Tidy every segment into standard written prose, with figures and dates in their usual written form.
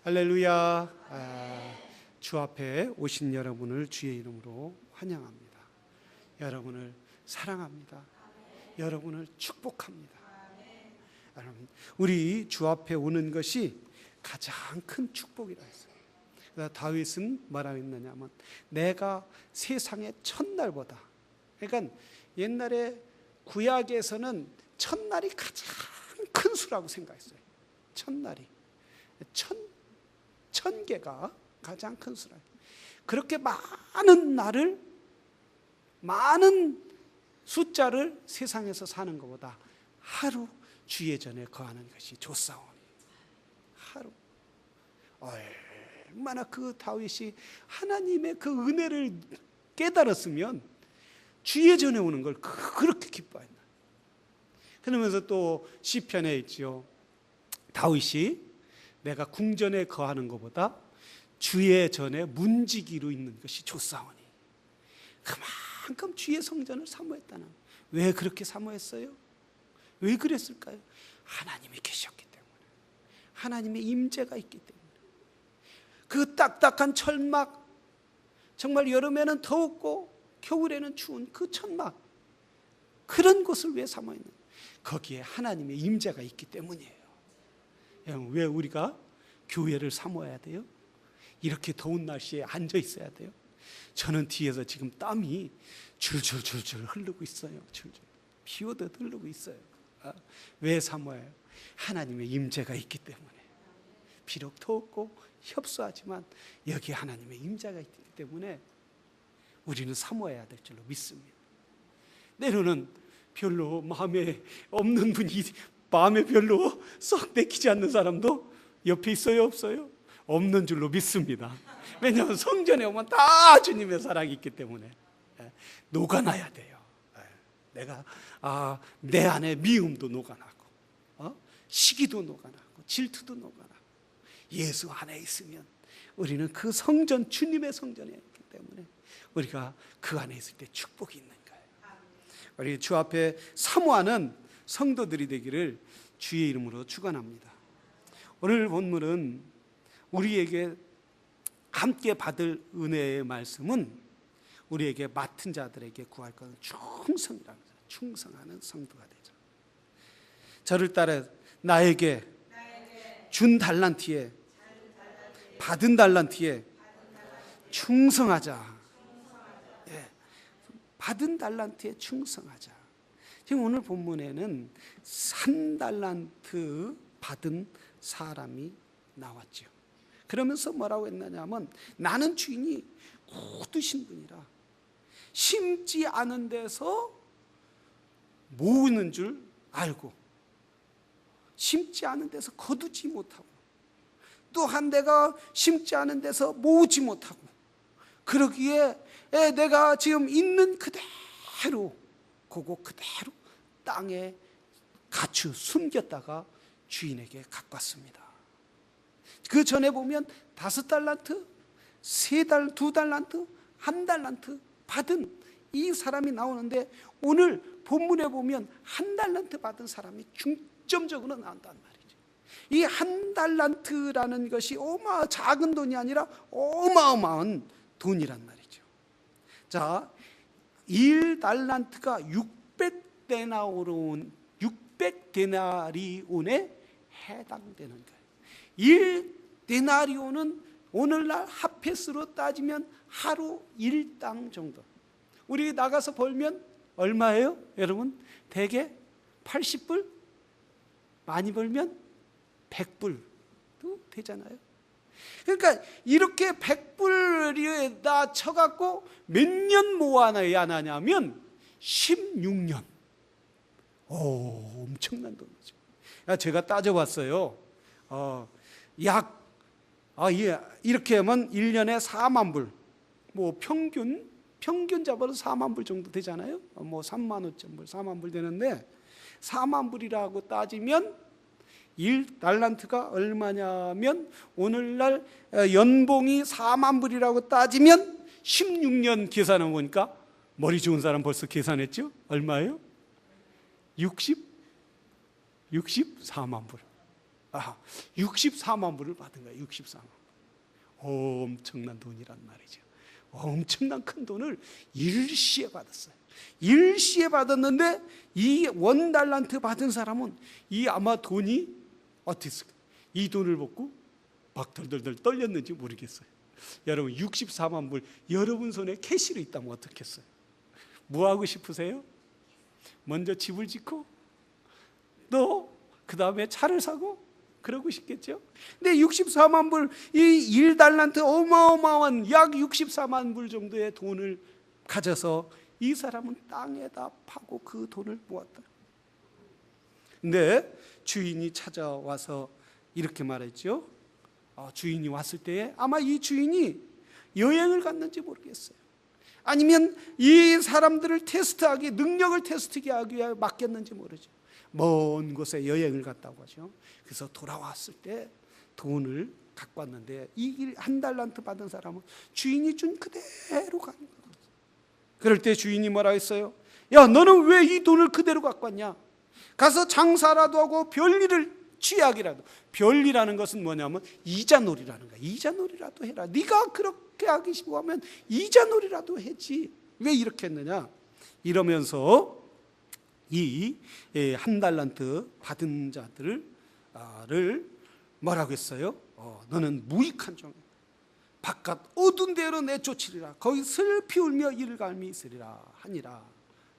할렐루야. 주 앞에 오신 여러분을 주의 이름으로 환영합니다. 여러분을 사랑합니다. 여러분을 축복합니다. 여러분, 우리 주 앞에 오는 것이 가장 큰 축복이라 했어요. 그래서 다윗은 뭐라고 했느냐면 내가 세상의 첫날보다, 그러니까 옛날에 구약에서는 첫날이 가장 큰 수라고 생각했어요. 첫날이 천 개가 가장 큰 수라. 그렇게 많은 날을, 많은 숫자를 세상에서 사는 것보다 하루 주의 전에 거하는 것이 좋사오니. 하루. 얼마나 그 다윗이 하나님의 그 은혜를 깨달았으면 주의 전에 오는 걸 그렇게 기뻐했나. 그러면서 또 시편에 있죠. 다윗이 내가 궁전에 거하는 것보다 주의 전에 문지기로 있는 것이 좋사오니. 그만큼 주의 성전을 사모했다는. 왜 그렇게 사모했어요? 왜 그랬을까요? 하나님이 계셨기 때문에, 하나님의 임재가 있기 때문에. 그 딱딱한 천막, 정말 여름에는 더웠고 겨울에는 추운 그 천막, 그런 곳을 왜 사모했나요? 거기에 하나님의 임재가 있기 때문이에요. 왜 우리가 교회를 사모해야 돼요? 이렇게 더운 날씨에 앉아 있어야 돼요? 저는 뒤에서 지금 땀이 줄줄줄줄 흐르고 있어요. 줄줄 비 오듯 흐르고 있어요. 왜 사모해요? 하나님의 임재가 있기 때문에. 비록 더웠고 협소하지만 여기 하나님의 임재가 있기 때문에 우리는 사모해야 될 줄로 믿습니다. 때로는 별로 마음에 없는 분이, 마음에 별로 썩 내키지 않는 사람도 옆에 있어요, 없어요? 없는 줄로 믿습니다. 왜냐하면 성전에 오면 다 주님의 사랑이 있기 때문에 녹아나야 돼요. 내가 내 안에 미움도 녹아나고, 시기도 녹아나고, 질투도 녹아나고, 예수 안에 있으면 우리는 그 성전, 주님의 성전에 있기 때문에 우리가 그 안에 있을 때 축복이 있는 거예요. 우리 주 앞에 사모하는 성도들이 되기를 주의 이름으로 축원합니다. 오늘 본문은 우리에게 함께 받을 은혜의 말씀은 우리에게 맡은 자들에게 구할 것은 충성이라고 해요. 충성하는 성도가 되죠. 저를 따라 나에게 준 달란트에, 받은 달란트에 충성하자. 받은 달란트에 충성하자. 지금 오늘 본문에는 3달란트 받은 사람이 나왔죠. 그러면서 뭐라고 했느냐면 나는 주인이 굳으신 분이라 심지 않은 데서 모으는 줄 알고 심지 않은 데서 거두지 못하고 또한 내가 심지 않은 데서 모으지 못하고 그러기에 내가 지금 있는 그대로 그대로 땅에 갖추 숨겼다가 주인에게 갖고 왔습니다. 그 전에 보면 5달란트, 2달란트, 1달란트 받은 이 사람이 나오는데 오늘 본문에 보면 1달란트 받은 사람이 중점적으로 나온단 말이죠. 이 1달란트라는 것이 작은 돈이 아니라 어마어마한 돈이란 말이죠. 자, 1달란트가 600데나리온에 해당되는 거예요. 1데나리온은 오늘날 핫페스로 따지면 하루 1당 정도. 우리 나가서 벌면 얼마예요? 여러분, 대개 80불? 많이 벌면 100불도 되잖아요. 그러니까 이렇게 100불에다 쳐갖고 몇 년 모아놔야 하냐면 16년. 엄청난 돈이죠. 제가 따져봤어요. 이렇게 하면 1년에 4만 불, 평균 잡아도 4만 불 정도 되잖아요. 3만 5천 불, 4만 불 되는데 4만 불이라고 따지면 1달란트가 얼마냐면 오늘날 연봉이 4만 불이라고 따지면 16년 계산해 보니까 머리 좋은 사람 벌써 계산했죠? 얼마예요? 64만 불. 64만 불을 받은 거예요. 64만. 엄청난 돈이란 말이죠. 엄청난 큰 돈을 일시에 받았어요. 일시에 받았는데 이 원달란트 받은 사람은 이 아마 돈이 어땠을까? 이 돈을 받고 막 덜덜덜 떨렸는지 모르겠어요. 여러분 64만 불 여러분 손에 캐시로 있다면 어떻겠어요? 뭐 하고 싶으세요? 먼저 집을 짓고 또 그 다음에 차를 사고 그러고 싶겠죠? 근데 64만 불, 이 1달란트 어마어마한 약 64만 불 정도의 돈을 가져서 이 사람은 땅에다 파고 그 돈을 모았다. 근데 주인이 찾아와서 이렇게 말했죠. 주인이 왔을 때에 아마 이 주인이 여행을 갔는지 모르겠어요. 아니면 이 사람들을 테스트하기, 능력을 테스트하기 위해 맡겼는지 모르죠. 먼 곳에 여행을 갔다고 하죠. 그래서 돌아왔을 때 돈을 갖고 왔는데 이 1달란트 받은 사람은 주인이 준 그대로 가는 거예요. 그럴 때 주인이 뭐라 했어요? 야, 너는 왜 이 돈을 그대로 갖고 왔냐? 가서 장사라도 하고 별일을 취약이라도. 별이라는 것은 뭐냐면 이자놀이라는 거야. 이자놀이라도 해라. 네가 그렇게 하기 싫어하면 이자놀이라도 해지. 왜 이렇게 했느냐? 이러면서 이 1달란트 받은 자들을 뭐라고 했어요? 너는 무익한 종, 바깥 어두운 데로 내쫓으리라. 거기 슬피 울며 이를 갈미 있으리라 하니라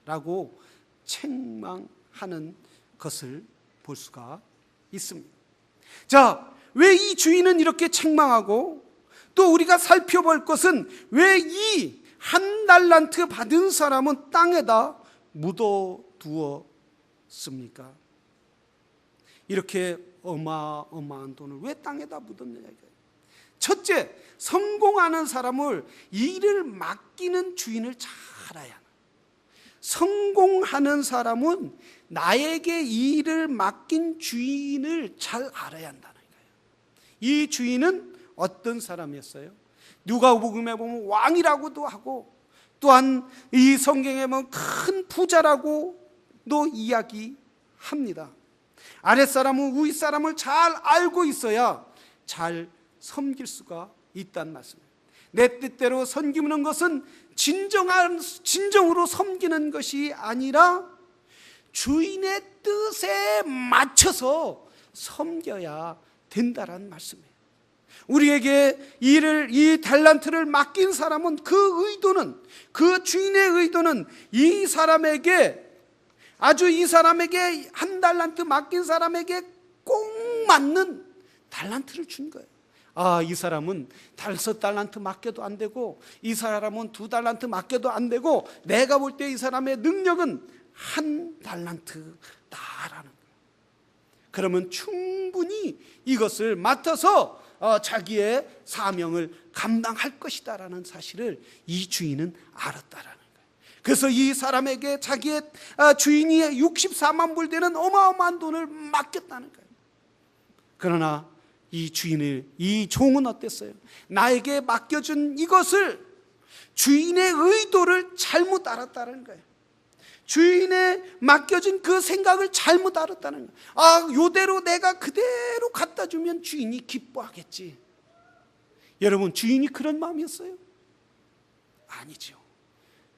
라고 책망하는 것을 볼 수가 있습니다. 자, 왜 이 주인은 이렇게 책망하고, 또 우리가 살펴볼 것은 왜 이 1달란트 받은 사람은 땅에다 묻어두었습니까? 이렇게 어마어마한 돈을 왜 땅에다 묻었느냐. 첫째, 성공하는 사람을 일을 맡기는 주인을 잘 알아야 합니다. 성공하는 사람은 나에게 일을 맡긴 주인을 잘 알아야 한다는 거예요. 이 주인은 어떤 사람이었어요? 누가복음에 보면 왕이라고도 하고, 또한 이 성경에 보면 큰 부자라고도 이야기합니다. 아랫사람은 윗사람을 잘 알고 있어야 잘 섬길 수가 있다는 말씀이에요. 내 뜻대로 섬기는 것은 진정으로 섬기는 것이 아니라 주인의 뜻에 맞춰서 섬겨야 된다는 말씀이에요. 우리에게 이 달란트를 맡긴 사람은 그 의도는, 그 주인의 의도는 이 사람에게 1달란트 맡긴 사람에게 꼭 맞는 달란트를 준 거예요. 이 사람은 5달란트 맡겨도 안 되고, 이 사람은 2달란트 맡겨도 안 되고, 내가 볼 때 이 사람의 능력은 1달란트다라는 거예요. 그러면 충분히 이것을 맡아서 자기의 사명을 감당할 것이다라는 사실을 이 주인은 알았다라는 거예요. 그래서 이 사람에게 자기의 주인이 64만 불 되는 어마어마한 돈을 맡겼다는 거예요. 그러나 이 종은 어땠어요? 나에게 맡겨준 이것을 주인의 의도를 잘못 알았다는 거예요. 주인의 맡겨준 그 생각을 잘못 알았다는 거예요. 요대로 내가 그대로 갖다 주면 주인이 기뻐하겠지. 여러분, 주인이 그런 마음이었어요? 아니죠.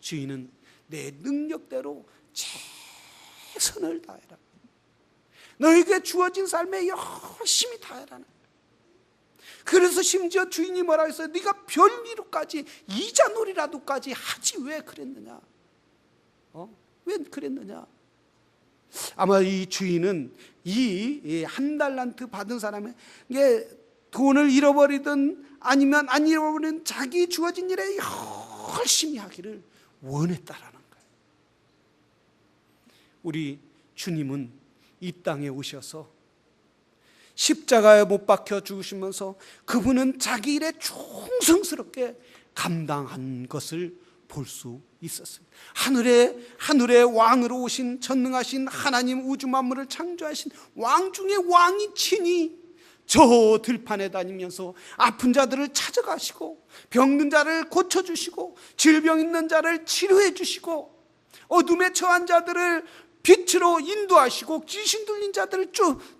주인은 내 능력대로 최선을 다해라. 너에게 주어진 삶에 열심히 다해라. 그래서 심지어 주인이 뭐라고 했어요? 네가 별일로까지 이자놀이라도까지 하지 왜 그랬느냐? 왜 그랬느냐? 아마 이 주인은 이 1달란트 받은 사람에게 돈을 잃어버리든 아니면 안 잃어버리든 자기 주어진 일에 열심히 하기를 원했다라는 거예요. 우리 주님은 이 땅에 오셔서 십자가에 못 박혀 죽으시면서 그분은 자기 일에 충성스럽게 감당한 것을 볼 수 있었습니다. 하늘의 왕으로 오신 전능하신 하나님, 우주 만물을 창조하신 왕 중에 왕이 친히 저 들판에 다니면서 아픈 자들을 찾아가시고, 병든 자를 고쳐주시고, 질병 있는 자를 치료해 주시고, 어둠에 처한 자들을 빛으로 인도하시고 귀신 들린 자들을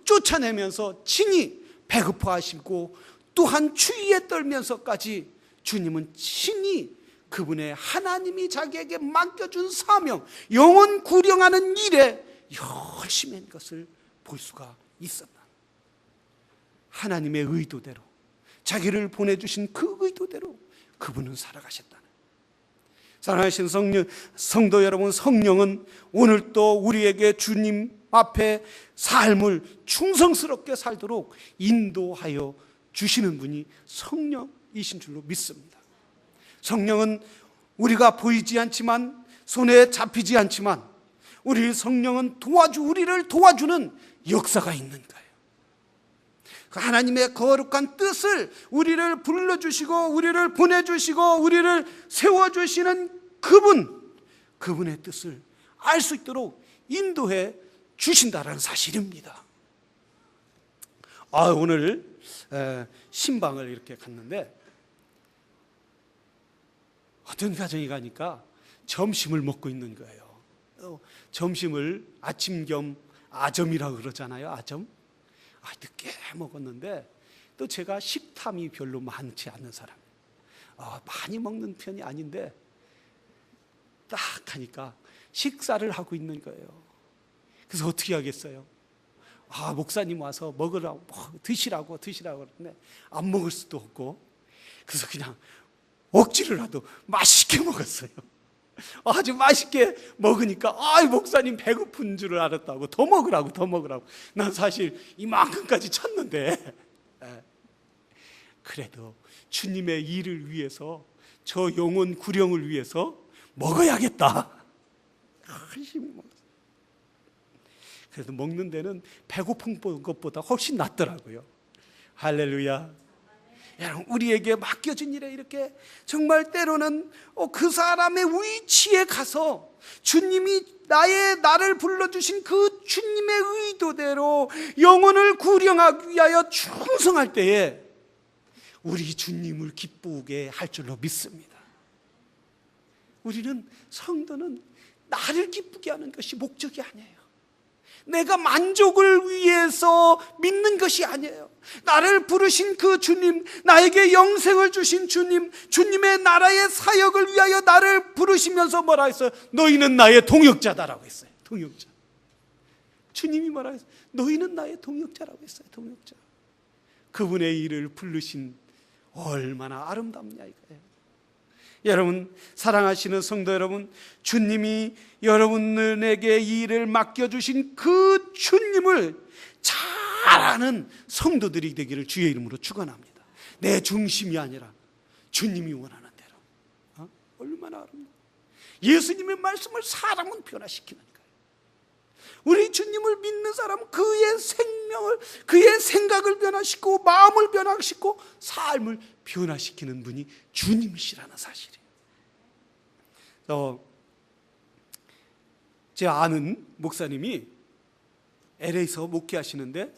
쫓아내면서 친히 배고파하시고 또한 추위에 떨면서까지 주님은 친히 그분의 하나님이 자기에게 맡겨준 사명, 영혼 구령하는 일에 열심히 한 것을 볼 수가 있었다. 하나님의 의도대로, 자기를 보내주신 그 의도대로 그분은 살아가셨다는. 사랑하신 성도 여러분, 성령은 오늘도 우리에게 주님 앞에 삶을 충성스럽게 살도록 인도하여 주시는 분이 성령이신 줄로 믿습니다. 성령은 우리가 보이지 않지만, 손에 잡히지 않지만, 성령은 우리를 도와주는 역사가 있는 거예요. 하나님의 거룩한 뜻을 우리를 불러주시고 우리를 보내주시고 우리를 세워주시는 그분의 뜻을 알 수 있도록 인도해 주신다는 사실입니다. 오늘 신방을 이렇게 갔는데 어떤 가정이 가니까 점심을 먹고 있는 거예요. 점심을 아침 겸 아점이라고 그러잖아요. 아점. 늦게 먹었는데 또 제가 식탐이 별로 많지 않는 사람, 많이 먹는 편이 아닌데 딱 하니까 식사를 하고 있는 거예요. 그래서 어떻게 하겠어요? 목사님 와서 먹으라고, 드시라고 그러는데 안 먹을 수도 없고, 그래서 그냥 억지로라도 맛있게 먹었어요. 아주 맛있게 먹으니까 목사님 배고픈 줄 알았다고 더 먹으라고. 난 사실 이만큼까지 쳤는데, 그래도 주님의 일을 위해서, 저 영혼 구령을 위해서 먹어야겠다. 그래도 먹는 데는 배고픈 것보다 훨씬 낫더라고요. 할렐루야. 여러분, 우리에게 맡겨진 일에 이렇게 정말 때로는 그 사람의 위치에 가서 주님이 나를 불러주신 그 주님의 의도대로 영혼을 구령하기 위하여 충성할 때에 우리 주님을 기쁘게 할 줄로 믿습니다. 우리는, 성도는 나를 기쁘게 하는 것이 목적이 아니에요. 내가 만족을 위해서 믿는 것이 아니에요. 나를 부르신 그 주님, 나에게 영생을 주신 주님, 주님의 나라의 사역을 위하여 나를 부르시면서 뭐라 했어요? 너희는 나의 동역자다라고 했어요. 동역자. 주님이 뭐라 했어요? 너희는 나의 동역자라고 했어요. 동역자. 그분의 일을 부르신 얼마나 아름답냐 이거예요. 여러분, 사랑하시는 성도 여러분, 주님이 여러분에게 이 일을 맡겨주신 그 주님을 잘 아는 성도들이 되기를 주의 이름으로 축원합니다. 내 중심이 아니라 주님이 원하는 대로. 얼마나 아름다워. 예수님의 말씀을 사람은 변화시키는 거예요. 우리 주님을 믿는 사람은 그의 생명을, 그의 생각을 변화시키고 마음을 변화시키고 삶을 변화시키는 분이 주님이시라는 사실이에요. 제 아는 목사님이 LA에서 목회하시는데,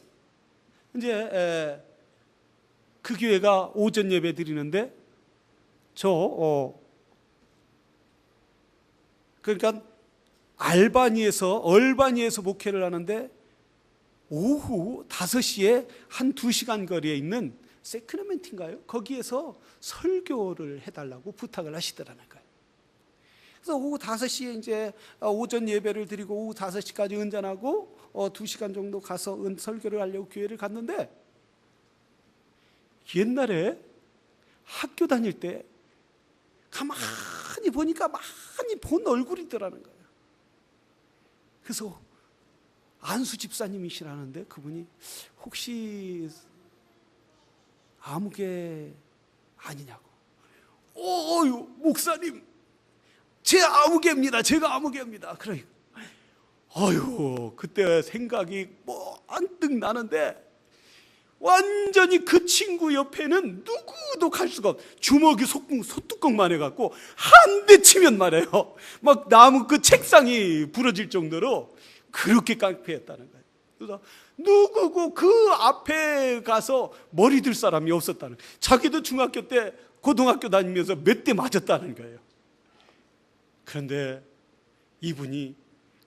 이제 그 교회가 오전 예배 드리는데 그러니까 얼바니에서 목회를 하는데 오후 5시에 한 2시간 거리에 있는 세크라멘트인가요? 거기에서 설교를 해달라고 부탁을 하시더라는 거예요. 그래서 오후 5시에 이제 오전 예배를 드리고 오후 5시까지 은전하고 2시간 정도 가서 설교를 하려고 교회를 갔는데, 옛날에 학교 다닐 때 가만히 보니까 많이 본 얼굴이더라는 거예요. 그래서 안수 집사님이시라는데 그분이 혹시 아무개 아니냐고. 목사님, 제가 아무개입니다. 그러니까 그때 생각이 안뜩 나는데, 완전히 그 친구 옆에는 누구도 갈 수가 없어. 주먹이 소뚜껑만 해갖고 한 대 치면 말이에요, 막 나무 그 책상이 부러질 정도로 그렇게 깡패였다는 거예요. 그래서 누구고 그 앞에 가서 머리 들 사람이 없었다는 거예요. 자기도 중학교 때, 고등학교 다니면서 몇 대 맞았다는 거예요. 그런데 이분이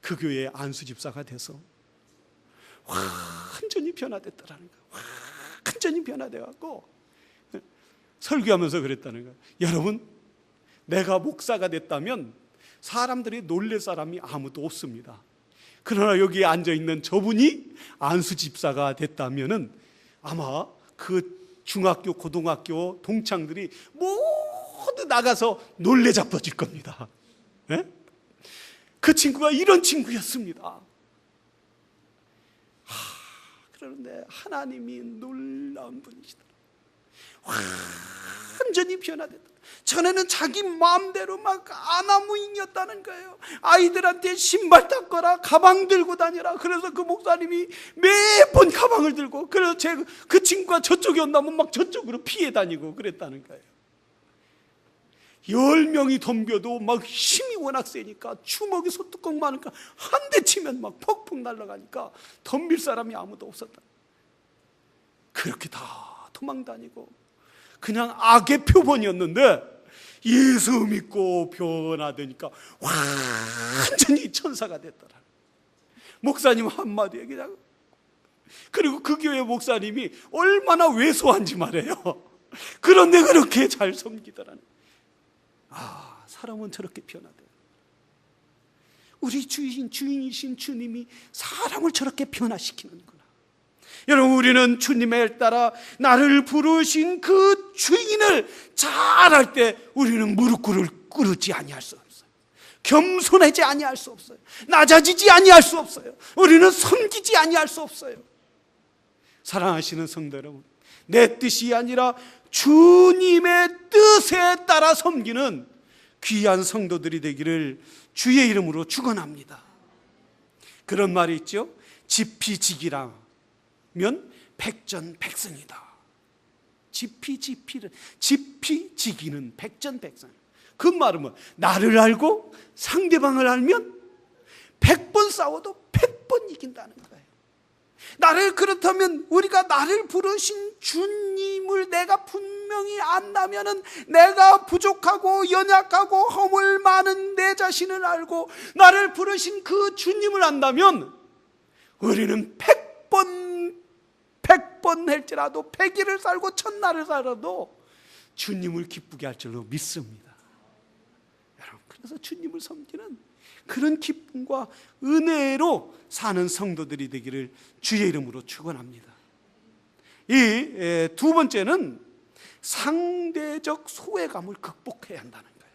그 교회의 안수 집사가 돼서 완전히 변화됐다라는 거예요. 완전히 변화돼갖고 설교하면서 그랬다는 거예요. 여러분, 내가 목사가 됐다면 사람들이 놀랄 사람이 아무도 없습니다. 그러나 여기에 앉아있는 저분이 안수 집사가 됐다면 아마 그 중학교, 고등학교 동창들이 모두 나가서 놀래 자빠질 겁니다. 네? 그 친구가 이런 친구였습니다. 그런데 하나님이 놀라운 분이시더라. 완전히 변화됐다. 전에는 자기 마음대로 막 아나무인이었다는 거예요. 아이들한테 신발 닦거라, 가방 들고 다니라. 그래서 그 목사님이 매번 가방을 들고, 그래서 그 친구가 저쪽에 온다면 막 저쪽으로 피해 다니고 그랬다는 거예요. 10명이 덤벼도 막 힘이 워낙 세니까, 주먹이 소뚜껑 많으니까 한 대 치면 막 퍽퍽 날아가니까 덤빌 사람이 아무도 없었다. 그렇게 다 도망 다니고 그냥 악의 표본이었는데 예수 믿고 변화되니까 완전히 천사가 됐더라. 목사님 한마디 얘기하고, 그리고 그 교회 목사님이 얼마나 왜소한지 말해요. 그런데 그렇게 잘 섬기더라는. 사람은 저렇게 변화돼요. 우리 주인이신 주님이 사람을 저렇게 변화시키는구나. 여러분, 우리는 주님에 따라 나를 부르신 그 주인을 잘할 때 우리는 무릎 꿇지 아니할 수 없어요. 겸손하지 아니할 수 없어요. 낮아지지 아니할 수 없어요. 우리는 섬기지 아니할 수 없어요. 사랑하시는 성도 여러분, 내 뜻이 아니라 주님의 뜻에 따라 섬기는 귀한 성도들이 되기를 주의 이름으로 축원합니다. 그런 말이 있죠. 지피지기라면 백전백승이다. 지피지기는 백전백승. 그 말은 뭐, 나를 알고 상대방을 알면 100번 싸워도 100번 이긴다는 거예요. 그렇다면 우리가 나를 부르신 주님을 내가 분명히 안다면은, 내가 부족하고 연약하고 허물 많은 내 자신을 알고 나를 부르신 그 주님을 안다면 우리는 100번 할지라도 100일을 살고 1000날을 살아도 주님을 기쁘게 할 줄로 믿습니다. 여러분, 그래서 주님을 섬기는 그런 기쁨과 은혜로 사는 성도들이 되기를 주의 이름으로 축원합니다. 이 두 번째는 상대적 소외감을 극복해야 한다는 거예요.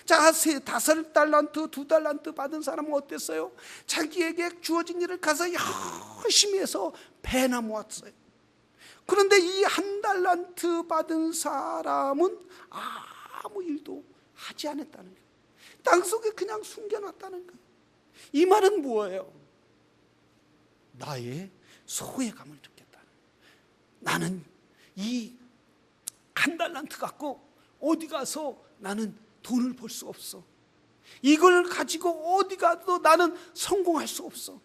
자, 5달란트, 2달란트 받은 사람은 어땠어요? 자기에게 주어진 일을 가서 열심히 해서 배나 모았어요. 그런데 이 1달란트 받은 사람은 아무 일도 하지 않았다는 거예요. 땅속에 그냥 숨겨놨다는 거예요. 이 말은 뭐예요? 나의 소외감을 느꼈다는 거예요. 나는 이 1달란트 갖고 어디 가서 나는 돈을 벌 수 없어. 이걸 가지고 어디 가도 나는 성공할 수 없어.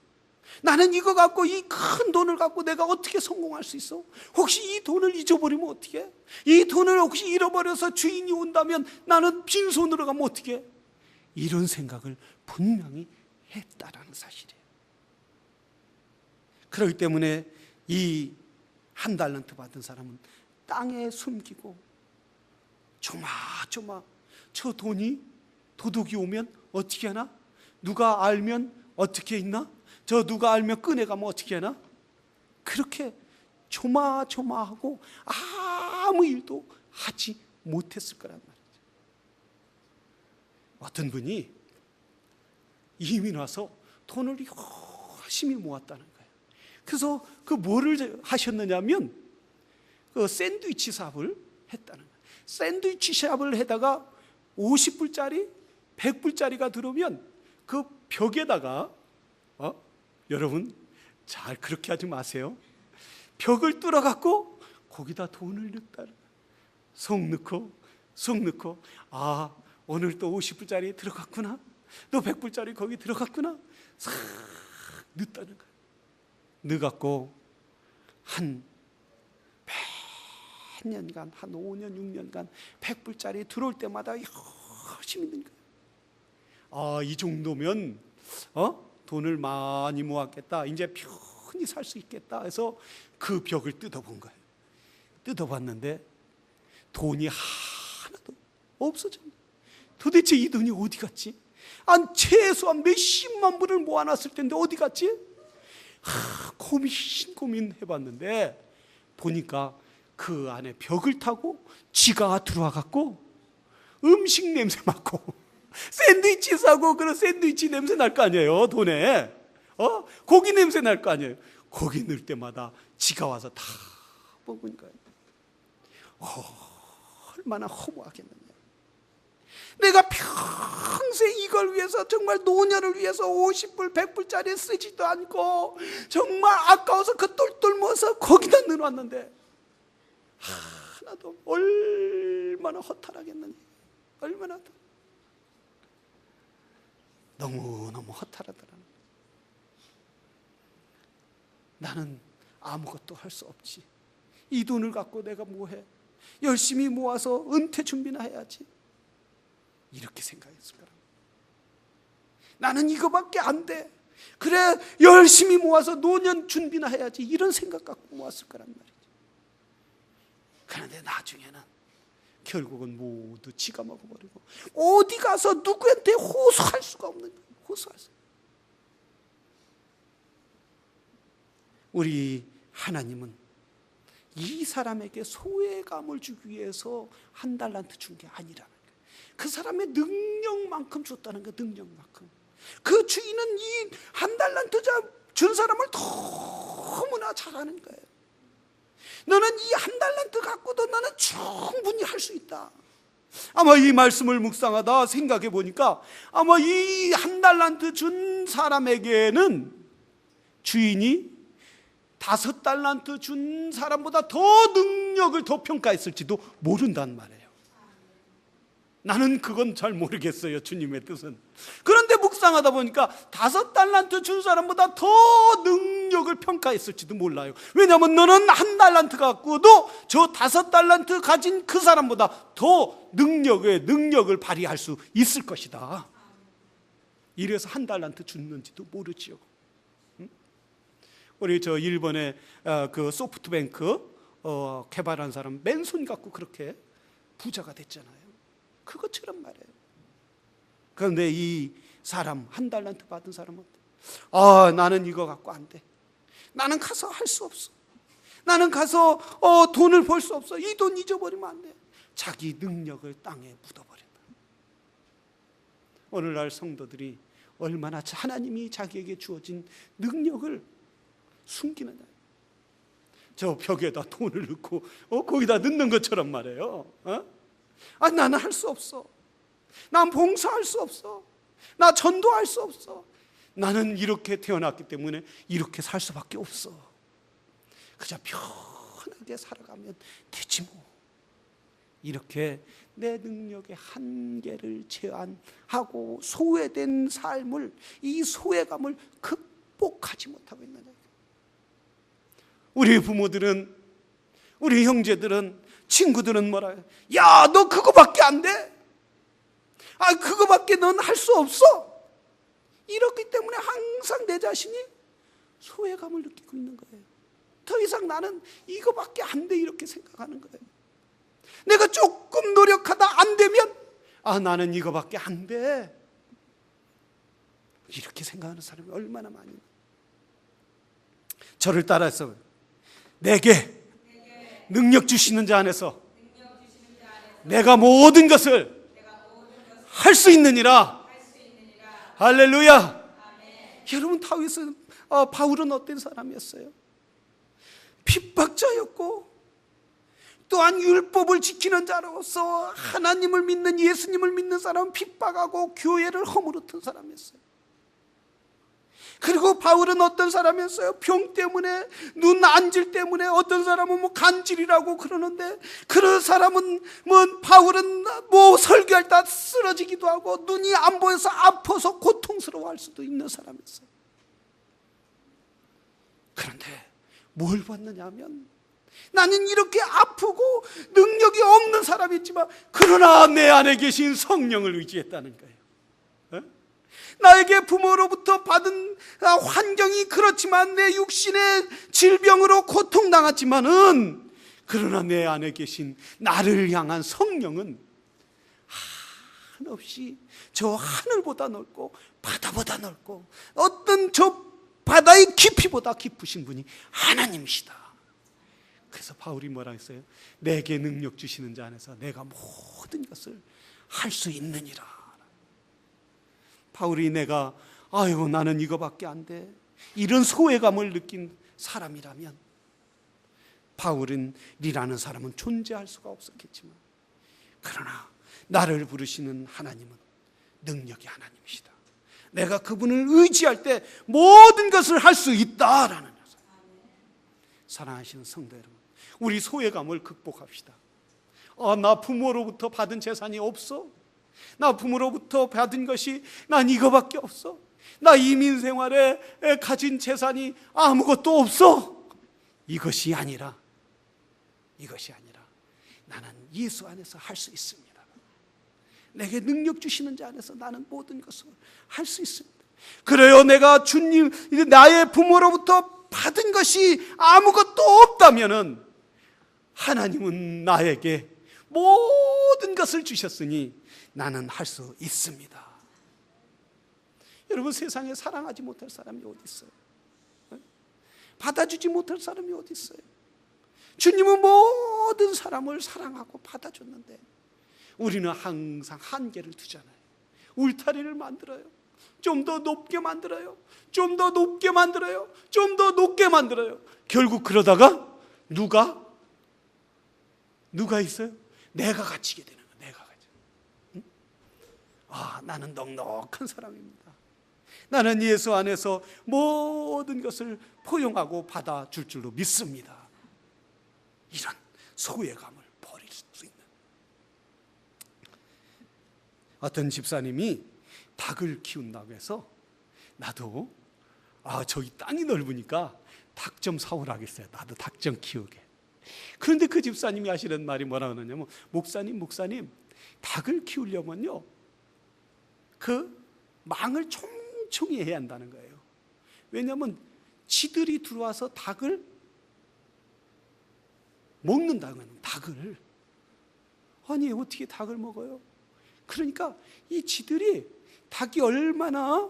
나는 이거 갖고, 이 큰 돈을 갖고 내가 어떻게 성공할 수 있어? 혹시 이 돈을 잊어버리면 어떻게? 이 돈을 혹시 잃어버려서 주인이 온다면 나는 빈손으로 가면 어떻게? 이런 생각을 분명히 했다라는 사실이에요. 그렇기 때문에 이 1달란트 받은 사람은 땅에 숨기고 조마조마, 저 돈이 도둑이 오면 어떻게 하나? 누가 알면 어떻게 있나? 저 누가 알면 꺼내가면 어떻게 하나? 그렇게 조마조마하고 아무 일도 하지 못했을 거란 말이죠. 어떤 분이 이민 와서 돈을 열심히 모았다는 거예요. 그래서 그 뭐를 하셨느냐면 그 샌드위치 샵을 했다는 거예요. 샌드위치 샵을 해다가 50불짜리, 100불짜리가 들어오면 그 벽에다가 여러분 잘 그렇게 하지 마세요. 벽을 뚫어갖고 거기다 돈을 넣었다는 거예요. 속 넣고 오늘 또 50불짜리 들어갔구나, 또 100불짜리 거기 들어갔구나, 싹 넣었다는 거예요. 넣어갖고 한 몇 년간, 한 5년 6년간 100불짜리 들어올 때마다 열심히 넣은 거예요. 이 정도면 돈을 많이 모았겠다, 이제 편히 살 수 있겠다 해서 그 벽을 뜯어본 거예요. 뜯어봤는데 돈이 하나도 없어졌네. 도대체 이 돈이 어디 갔지? 최소한 몇십만 불을 모아놨을 텐데 어디 갔지? 고민해봤는데 보니까 그 안에 벽을 타고 쥐가 들어와 갖고 음식 냄새 맡고 샌드위치 사고, 그런 샌드위치 냄새 날 거 아니에요, 돈에. 고기 냄새 날 거 아니에요. 고기 넣을 때마다 쥐가 와서 다 먹은 거예요. 얼마나 허무하겠느냐. 내가 평생 이걸 위해서, 정말 노년을 위해서 50불, 100불짜리 쓰지도 않고 정말 아까워서 그 똘똘 모아서 거기다 넣어놨는데 하나도, 얼마나 허탈하겠느냐. 얼마나 너무너무 허탈하더라. 나는 아무것도 할 수 없지. 이 돈을 갖고 내가 뭐해? 열심히 모아서 은퇴 준비나 해야지. 이렇게 생각했을 거라. 나는 이거밖에 안 돼. 그래, 열심히 모아서 노년 준비나 해야지. 이런 생각 갖고 모았을 거란 말이지. 그런데 나중에는 결국은 모두 지가 먹어버리고 어디 가서 누구한테 호소할 수가 없는 거예요. 호소할 수. 우리 하나님은 이 사람에게 소외감을 주기 위해서 한 달란트 준 게 아니라는 거예요. 그 사람의 능력만큼 줬다는 거예요. 능력만큼. 그 주인은 이 한 달란트 준 사람을 너무나 잘하는 거예요. 너는 이 한 달란트 갖고도 너는 충분히 할 수 있다. 아마 이 말씀을 묵상하다 생각해 보니까 아마 이 한 달란트 준 사람에게는 주인이 5달란트 준 사람보다 더 능력을 더 평가했을지도 모른단 말이에요. 나는 그건 잘 모르겠어요, 주님의 뜻은. 그런데 묵상하다 보니까 5달란트 준 사람보다 더 능력을 평가했을지도 몰라요. 왜냐하면 너는 1달란트 갖고도 저 5달란트 가진 그 사람보다 더 능력을 발휘할 수 있을 것이다. 이래서 1달란트 줬는지도 모르지요. 우리 저 일본의 그 소프트뱅크 개발한 사람 맨손 갖고 그렇게 부자가 됐잖아요. 그것처럼 말해요. 그런데 이 사람, 1달란트 받은 사람은 나는 이거 갖고 안 돼. 나는 가서 할 수 없어. 나는 가서 돈을 벌 수 없어. 이 돈 잊어버리면 안 돼. 자기 능력을 땅에 묻어버린다. 오늘날 성도들이 얼마나 하나님이 자기에게 주어진 능력을 숨기느냐. 저 벽에다 돈을 넣고 거기다 넣는 것처럼 말해요. 나는 할 수 없어. 난 봉사할 수 없어. 나 전도할 수 없어. 나는 이렇게 태어났기 때문에 이렇게 살 수밖에 없어. 그저 편하게 살아가면 되지 뭐. 이렇게 내 능력의 한계를 제한하고 소외된 삶을, 이 소외감을 극복하지 못하고 있는 거예요. 우리 부모들은, 우리 형제들은, 친구들은 뭐라 해요? 야, 너 그거밖에 안 돼? 그거밖에 넌 할 수 없어? 이렇기 때문에 항상 내 자신이 소외감을 느끼고 있는 거예요. 더 이상 나는 이거밖에 안 돼, 이렇게 생각하는 거예요. 내가 조금 노력하다 안 되면 나는 이거밖에 안 돼, 이렇게 생각하는 사람이 얼마나 많이. 저를 따라서 내게 능력 주시는 자 안에서 내가 모든 것을 할 수 있느니라. 할렐루야. 여러분, 바울은 어떤 사람이었어요? 핍박자였고 또한 율법을 지키는 자로서 하나님을 믿는, 예수님을 믿는 사람은 핍박하고 교회를 허물었던 사람이었어요. 그리고 바울은 어떤 사람이었어요? 병 때문에, 눈 안질 때문에, 어떤 사람은 간질이라고 그러는데, 그런 사람은 바울은 설교할 때 쓰러지기도 하고 눈이 안 보여서 아파서 고통스러워할 수도 있는 사람이었어요. 그런데 뭘 봤느냐 하면, 나는 이렇게 아프고 능력이 없는 사람이지만 그러나 내 안에 계신 성령을 의지했다는 거예요. 나에게 부모로부터 받은 환경이 그렇지만 내 육신의 질병으로 고통당했지만은, 그러나 내 안에 계신 나를 향한 성령은 한없이 저 하늘보다 넓고 바다보다 넓고 어떤 저 바다의 깊이보다 깊으신 분이 하나님이시다. 그래서 바울이 뭐라 했어요? 내게 능력 주시는 자 안에서 내가 모든 것을 할 수 있느니라. 바울이 내가 아유 나는 이거밖에 안 돼, 이런 소외감을 느낀 사람이라면 바울은 리라는 사람은 존재할 수가 없었겠지만, 그러나 나를 부르시는 하나님은 능력의 하나님이시다. 내가 그분을 의지할 때 모든 것을 할 수 있다라는 것을. 사랑하시는 성도 여러분, 우리 소외감을 극복합시다. 나 부모로부터 받은 재산이 없어, 나 부모로부터 받은 것이 난 이거밖에 없어, 나 이민 생활에 가진 재산이 아무것도 없어, 이것이 아니라 나는 예수 안에서 할 수 있습니다. 내게 능력 주시는 자 안에서 나는 모든 것을 할 수 있습니다. 그래요, 내가 주님, 나의 부모로부터 받은 것이 아무것도 없다면은 하나님은 나에게 모든 것을 주셨으니 나는 할 수 있습니다. 여러분, 세상에 사랑하지 못할 사람이 어디 있어요? 받아주지 못할 사람이 어디 있어요? 주님은 모든 사람을 사랑하고 받아줬는데 우리는 항상 한계를 두잖아요. 울타리를 만들어요. 좀 더 높게 만들어요. 좀 더 높게 만들어요. 좀 더 높게 만들어요. 결국 그러다가 누가 있어요? 내가 갇히게 되는 거예요. 내가 갇혀. 응? 나는 넉넉한 사람입니다. 나는 예수 안에서 모든 것을 포용하고 받아줄 줄로 믿습니다. 이런 소외감을 버릴 수 있는. 어떤 집사님이 닭을 키운다고 해서 나도 저기 땅이 넓으니까 닭 좀 사오라겠어요. 나도 닭 좀 키우게. 그런데 그 집사님이 하시는 말이 뭐라 그러냐면, 목사님 닭을 키우려면요 그 망을 총총히 해야 한다는 거예요. 왜냐하면 쥐들이 들어와서 닭을 먹는다는, 닭을. 아니 어떻게 닭을 먹어요? 그러니까 이 쥐들이 닭이 얼마나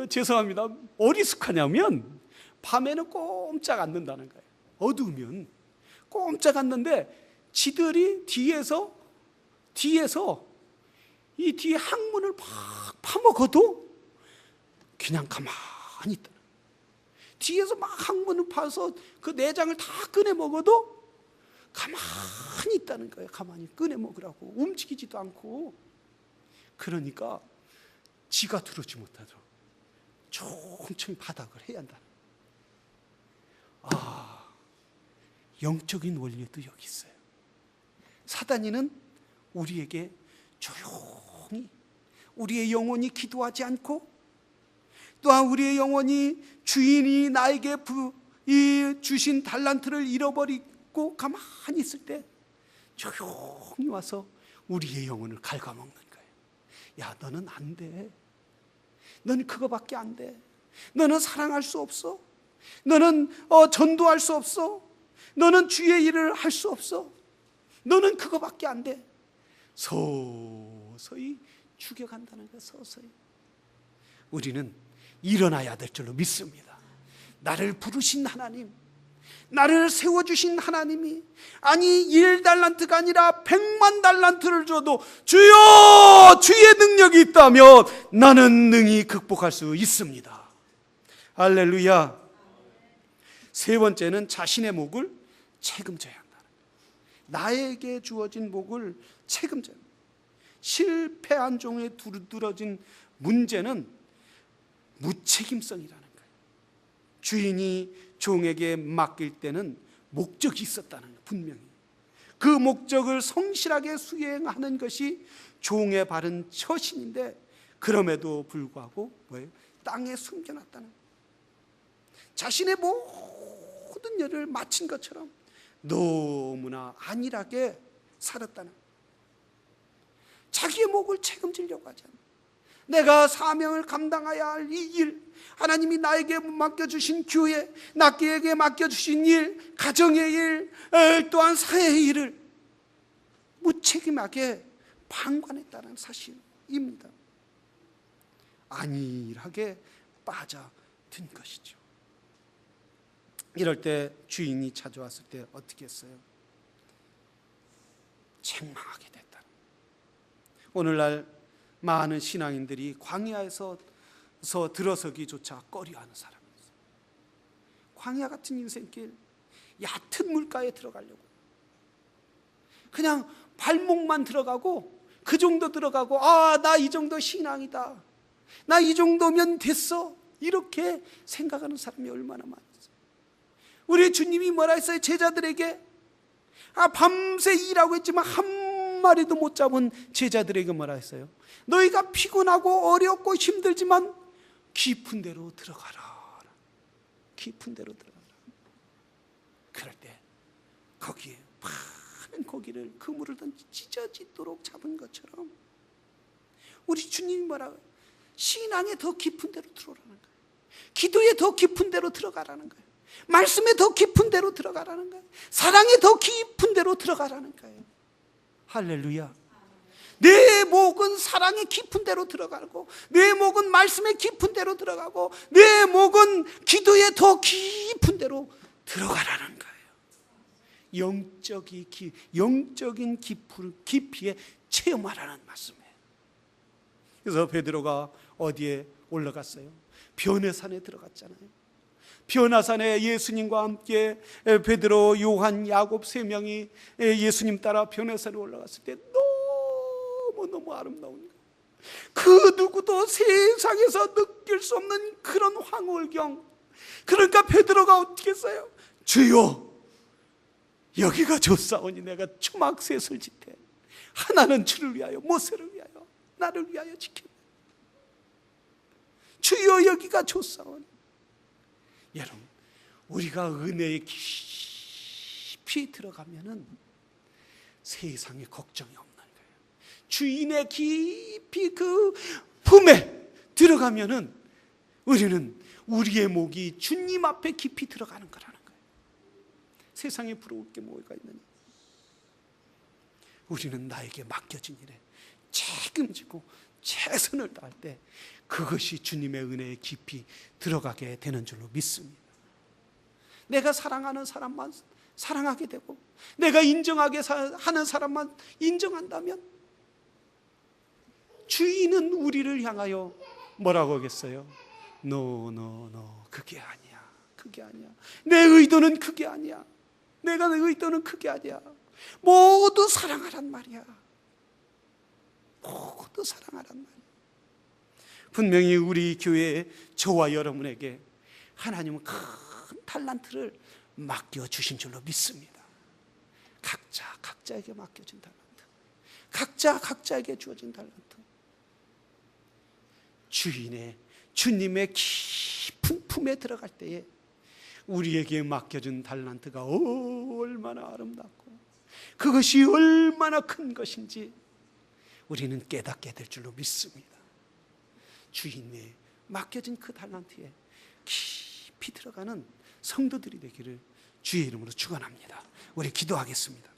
죄송합니다, 어리숙하냐면 밤에는 꼼짝 않는다는 거예요. 어두우면 꼼짝 않는데 쥐들이 뒤에서 이 뒤에 항문을 막 파먹어도 그냥 가만히 있다. 뒤에서 막 항문을 파서 그 내장을 다 꺼내 먹어도 가만히 있다는 거예요. 가만히 꺼내 먹으라고. 움직이지도 않고. 그러니까 지가 들어오지 못하도록 천천히 바닥을 해야 한다는 거예요. 영적인 원리도 여기 있어요. 사단이는 우리에게 조용히, 우리의 영혼이 기도하지 않고, 또한 우리의 영혼이 주인이 나에게 주신 달란트를 잃어버리고 가만히 있을 때 조용히 와서 우리의 영혼을 갉아먹는 거예요. 야, 너는 안 돼. 너는 그거밖에 안 돼. 너는 사랑할 수 없어. 너는 전도할 수 없어. 너는 주의 일을 할 수 없어. 너는 그거밖에 안 돼. 서서히 죽여간다는 거예요. 서서히. 우리는 일어나야 될 줄로 믿습니다. 나를 부르신 하나님, 나를 세워주신 하나님이, 아니 1달란트가 아니라 100만 달란트를 줘도 주여, 주의 능력이 있다면 나는 능히 극복할 수 있습니다. 할렐루야. 세 번째는 자신의 목을 책임져야 한다. 나에게 주어진 목을 책임져야 한다. 실패한 종에 두드러진 문제는 무책임성이라는 거예요. 주인이 종에게 맡길 때는 목적이 있었다는 거예요. 분명히 그 목적을 성실하게 수행하는 것이 종의 바른 처신인데, 그럼에도 불구하고 뭐예요? 땅에 숨겨놨다는 거예요. 자신의 모든 일을 마친 것처럼 너무나 안일하게 살았다는 거예요. 자기의 목을 책임지려고 하잖아요. 내가 사명을 감당해야 할 이 일, 하나님이 나에게 맡겨주신 교회, 나에게 맡겨주신 일, 가정의 일, 또한 사회의 일을 무책임하게 방관했다는 사실입니다. 안일하게 빠져든 것이죠. 이럴 때 주인이 찾아왔을 때 어떻게 했어요? 책망하게 됐다. 오늘날 많은 신앙인들이 광야에서 들어서기조차 꺼려하는 사람이었어요. 광야 같은 인생길, 얕은 물가에 들어가려고 그냥 발목만 들어가고, 그 정도 들어가고, 나 이 정도 신앙이다, 나 이 정도면 됐어, 이렇게 생각하는 사람이 얼마나 많았어요. 우리 주님이 뭐라 했어요? 제자들에게, 밤새 일하고 있지만 한 마리도 못 잡은 제자들에게 뭐라 했어요? 너희가 피곤하고 어렵고 힘들지만 깊은 데로 들어가라. 깊은 데로 들어가라. 그럴 때 거기에 많은 고기를 그물을 던지 찢어지도록 잡은 것처럼 우리 주님이 뭐라고요? 신앙에 더 깊은 데로 들어오라는 거예요. 기도에 더 깊은 데로 들어가라는 거예요. 말씀에 더 깊은 데로 들어가라는 거예요. 사랑에 더 깊은 데로 들어가라는 거예요. 할렐루야. 내 목은 사랑의 깊은 데로 들어가고, 내 목은 말씀의 깊은 데로 들어가고, 내 목은 기도에 더 깊은 데로 들어가라는 거예요. 영적인 깊이에 체험하라는 말씀이에요. 그래서 베드로가 어디에 올라갔어요? 변해산에 들어갔잖아요. 변화산에 예수님과 함께 베드로, 요한, 야곱 3명이 예수님 따라 변화산에 올라갔을 때 너무 아름다운 거예요. 그 누구도 세상에서 느낄 수 없는 그런 황홀경. 그러니까 베드로가 어떻게 했어요? 주여, 여기가 좋사오니 내가 초막셋을 짓되 하나는 주를 위하여, 모세를 위하여, 나를 위하여 지켜라. 주여, 여기가 좋사오니. 여러분, 우리가 은혜에 깊이 들어가면은 세상에 걱정이 없는 거예요. 주인의 깊이 그 품에 들어가면은 우리는 우리의 목이 주님 앞에 깊이 들어가는 거라는 거예요. 세상에 부러울 게 뭐가 있느냐? 우리는 나에게 맡겨진 일에 책임지고 최선을 다할 때 그것이 주님의 은혜에 깊이 들어가게 되는 줄로 믿습니다. 내가 사랑하는 사람만 사랑하게 되고, 내가 인정하게 하는 사람만 인정한다면 주인은 우리를 향하여 뭐라고 하겠어요? No, 그게 아니야. 그게 아니야. 내 의도는 그게 아니야. 내 의도는 그게 아니야. 모두 사랑하란 말이야. 모두 사랑하란 말이야. 분명히 우리 교회에 저와 여러분에게 하나님은 큰 달란트를 맡겨주신 줄로 믿습니다. 각자에게 맡겨진 달란트, 각자에게 주어진 달란트. 주님의 깊은 품에 들어갈 때에 우리에게 맡겨진 달란트가 얼마나 아름답고 그것이 얼마나 큰 것인지 우리는 깨닫게 될 줄로 믿습니다. 주인에 맡겨진 그 달란트에 깊이 들어가는 성도들이 되기를 주의 이름으로 축원합니다. 우리 기도하겠습니다.